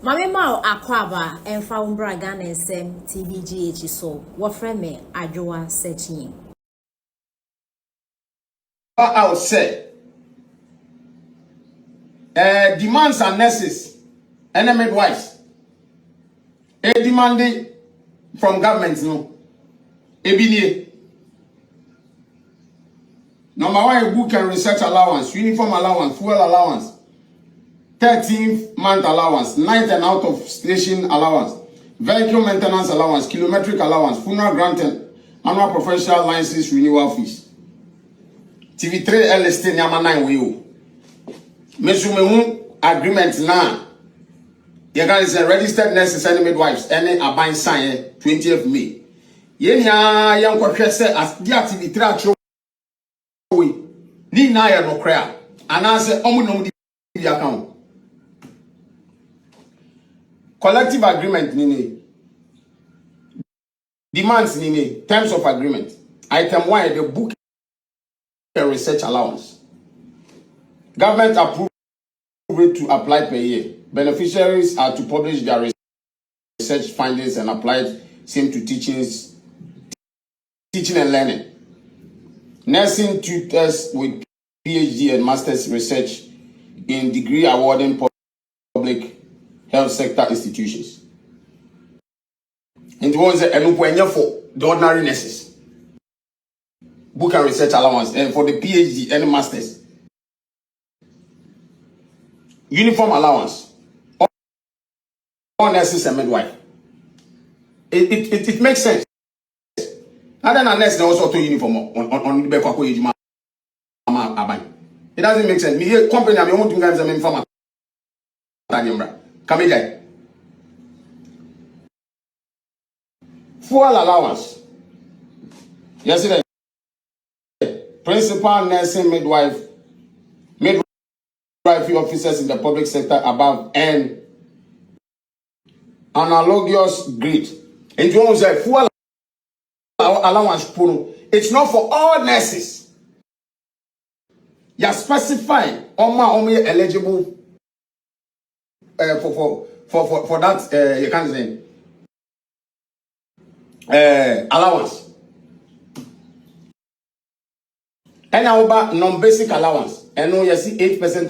Mame ma akwaba emfa umbra Ghana SM TVGH so wofre me adwoa searching. I would say demands and nurses and midwives. Demanding from government no. Ebinie. Number one, book and research allowance, uniform allowance, fuel allowance, 13th month allowance, 9th and out of station allowance, vehicle maintenance allowance, kilometric allowance, funeral grant and annual professional license renewal fees. TV3 LST nyama 9 we mesumehu agreement na you guys are registered nurses and midwives and aban sign 20th May. Yenya yankwohwe se as dia TV3 atro we ni na ya no kra anase omunom di account collective agreement nini demands nini terms of agreement item 1 the book and research allowance government approved to apply per year. Beneficiaries are to publish their research findings and apply same to teaching and learning. Nursing tutors with PhD and master's research in degree awarding public health sector institutions. And one for the ordinary nurses. Book and research allowance and for the PhD and master's. Uniform allowance. All nurses and midwife. It makes sense. And then a nurse they also to uniform on the back. It doesn't make sense. Me company I want to guys I'm from. Come here. Fuel allowance. Yesterday. Principal nursing midwife officers in the public sector above and analogous grade. And you say fuel allowance it's not for all nurses. You're specifying only eligible for that you can't say allowance. And about non-basic allowance. And now you see 8%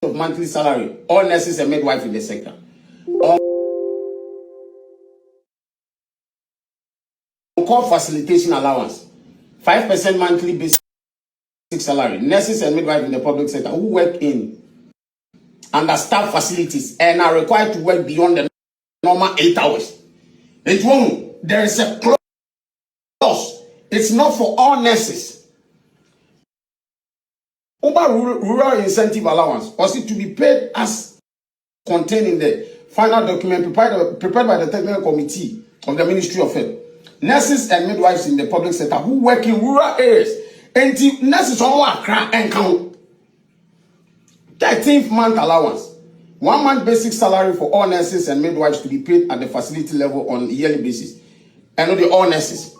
of monthly salary, all nurses and midwives in the sector. On-call facilitation allowance, 5% monthly basic salary. Nurses and midwives in the public sector who work in understaffed facilities and are required to work beyond the normal 8 hours. There is a clause. It's not for all nurses. Over rural incentive allowance was it to be paid as contained in the final document prepared by the technical committee of the Ministry of Health. Nurses and midwives in the public sector who work in rural areas and nurses on Accra and count 13th month allowance, 1 month basic salary for all nurses and midwives to be paid at the facility level on a yearly basis, and the all nurses,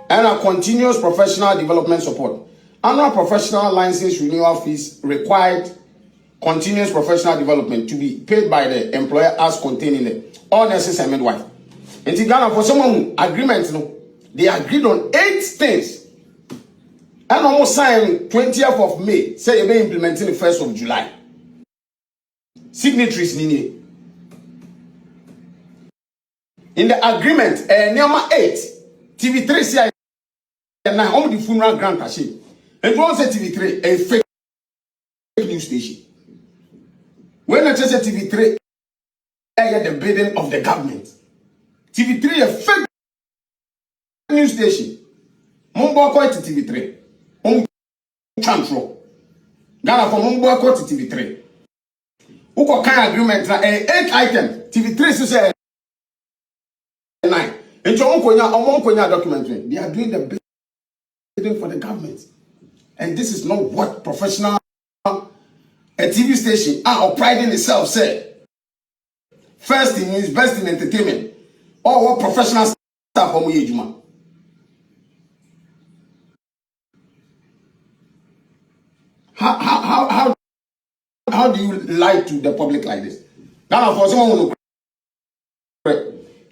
and a continuous professional development support. Annual professional license renewal fees required continuous professional development to be paid by the employer as contained in the all nurses and midwives. In Ghana, for someone agreement, they agreed on 8 things. And almost signed 20th of May, say you'll be implementing the 1st of July. Signatories nini. In the agreement, number 8, TV3 say and now the funeral grant achieve. And one say TV3 a fake news station. When I say TV3, I get the bidding of the government. TV3 a fake news station. Mumbo quite TV3. Chantro. Ghana for Mumbo quite TV3. Who can agreement na 8 item. TV3 say 9. And your uncle documentary. They are doing the bidding for the government. And this is not what professional a TV station or pride in itself said. First in news, best in entertainment, or what professional staff from Yejuma. How do you lie to the public like this? Ghana for someone who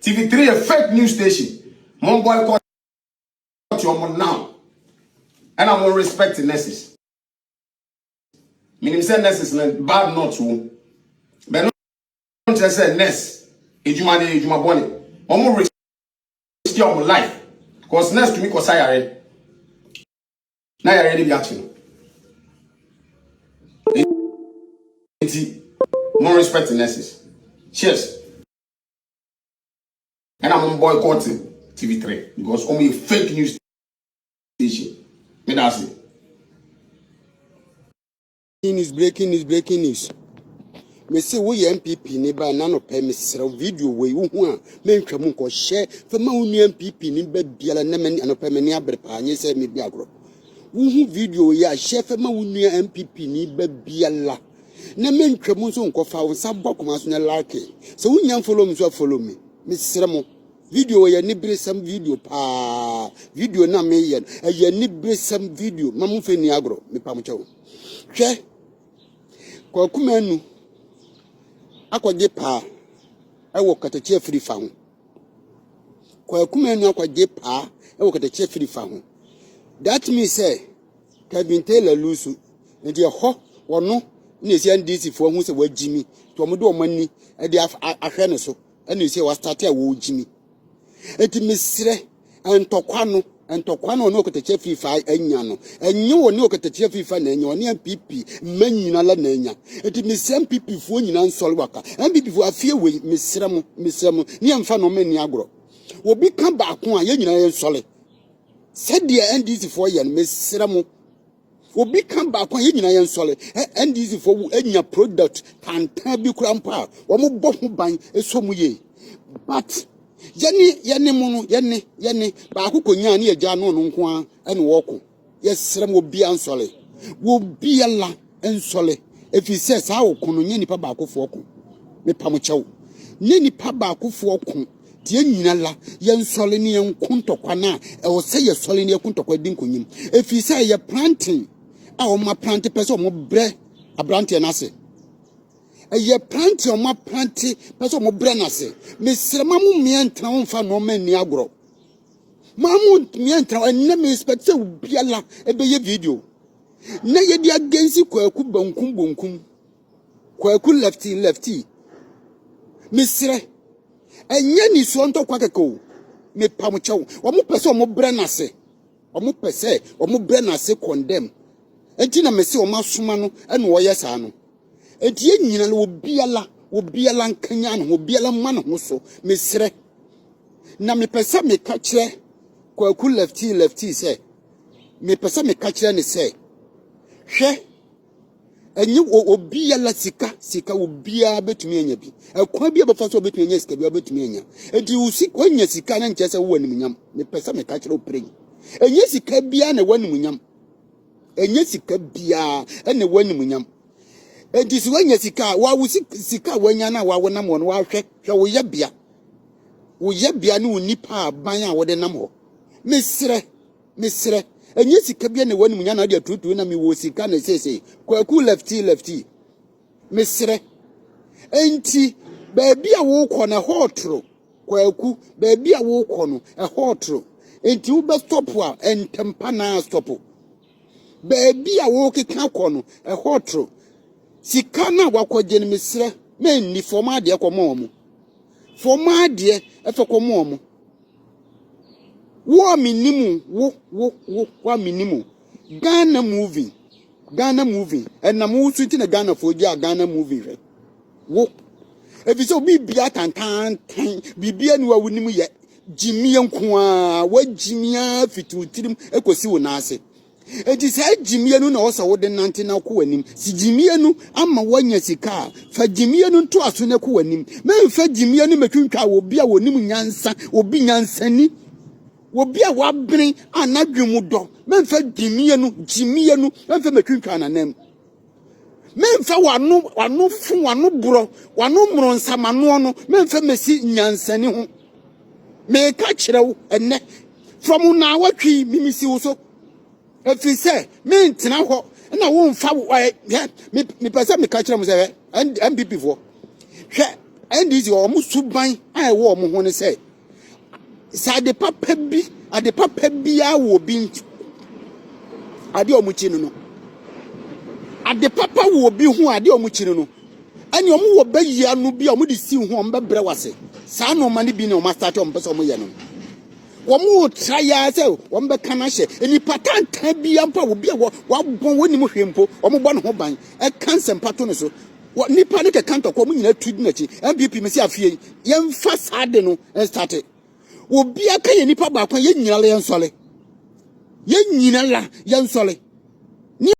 TV3 a fake news station. Mon boycott your now. And I'm gonna respect the nurses. Meaning say nurses bad not true. But not just say nurse. Ejuma boni. I'm gonna risk your life. Because nurse to me cause I are. Now you're ready to be action. More respect to nurses. Cheers. And I'm boycotting TV3 because only a fake news station. Me that's it. Breaking news. Me say we MPP ni ba na no pay me sere video we wo hu a me ntwa mu ko share fa ma wo MPP ni ba biala na me no pay me ni abre pa anye say me bi agro. Wo hu video ya share fa ma wo MPP ni ba biala na me ntwa mu so nko fa wo sa bokoma so na like. So wo nya follow me so follow me. Me sere mo video ya ni bresam video pa video na me ye ya ni bresam video ma mu fe ni agro me pa mo chewo. Hwe kwa kumenu akwaje pa ewo katache free fa ho kwa kumenu akwaje pa ewo katache free fa ho that means say Kevin Taylor lusu ndi ho wono na esi NDC fo hu se wagimi to mo do mani e de ahwe ne so na esi wa start a wo gimi enti mesire entokwa no no katache free fa anya no enye wo ne okatache free fa na anya wo ne MPP manyina la na anya enti mesem MPP fo nyina nsole waka MPP fo afie we mesere mo ne amfa no mani agro obi ka ba ko a ye nyina ye nsole said the NDC fo ye no mesere mo obi ka ba ko ye nyina ye nsole NDC fo anya product tantan bi kura mpa wo mo bo ho ban eso mu ye but yene ba akoko nya ne agya no nko a ene woko yesrem obi ansole wo biala ensole efise sa wo kono nya nipa ba akofo oko me pam chew ne nipa ba akofo oko tie nyina la yensole ne yenkontokwa na e wo se yesole ne yekontokwa di nkonyim efise ye planting a o ma plant pese o mo bre abrante na se eye plant o ma plant pese o mo bre na se me srema mu mientra on fa no mani agro mamu mientra enne me expect se biala e be ye video na ye di agency kwaku bonkum kwaku lefty me sre enye ni so ntokwa keko me pamuchew o mo pese o mo bre na se o mo pese o mo bre na se condemn enti na me se o masoma no ene wo ye sa no enti nyina no obiala nkanya no obiala ma no so mesre na me pesa me ka kire kwaku lefty say me pesa me ka kire ne say hwe enyi obiala sika obia betumi anya bi akwa bia befa so betumi anya sika bia betumi anya enti usika anya sika na nche se wo animnyam me pesa me ka kire opre enyi sika bia na wo animnyam enyi sika bia ene wo animnyam enti si wanya sika wa sika wanya na wa wona mo no wa hwe wo ye bia ne unipa aban a wo de nam ho mesre enye sika bia ne wani munya na de tutu na mi wo sika na sese kwaku lefty mesre enti baabi a wo kɔ na hotro kwaku baabi a wo kɔ no e hotro enti wo be stop a entempa na stop baabi a wo keka kɔ no e hotro sika na wakɔje ne mesre me ni forma de kɔmɔ mu forma de efe kɔmɔ mu wo minimu wo minimu Ghana moving and mu suti na Ghana foji a Ghana moving re wo efi so bibia tantan bibia ni wa wunimu ye jimi nko a wa jimia fitutirim ekosi wo na ase enti sa jimie nu na osa wo de nante na ko wanim si jimie nu ama wanya sika fa jimie nu to aso na ko wanim me fa jimie nu metwintwa wo bia wonim nyansa obi nyansani wo bia wabren anadwemu do me fa jimie nu me fa metwintwa nanam me fa wano fu wano bro wano mronsa mano no me fa mesi nyansani ho me ka kirew enne from na watwi mimisi wo so if you say, me tina ho na wo mfa me pesa me ka kire mo say MPP for NDC omu suban a wo omu ho ne say sa de papa bi a wo bi ade omu chi no ade papa wo bi ho ade omu chi no ani omu wo bayi anu bi omu de si ho omu bebre wase sa no ma ne bi ne omu start omu pese omu ye no omu try ya say omu be kana hye eni patanta bi ampa wo bi wo bon woni mu hwempo omu bo ne ho ban e cancel pato ne so nipa ne ke kanto ko mu nyina tudi na chi MPP mesi afie yen fa sade no start obi aka ye nipa ba kwan ye nyina la yen sole ye nyina la yen sole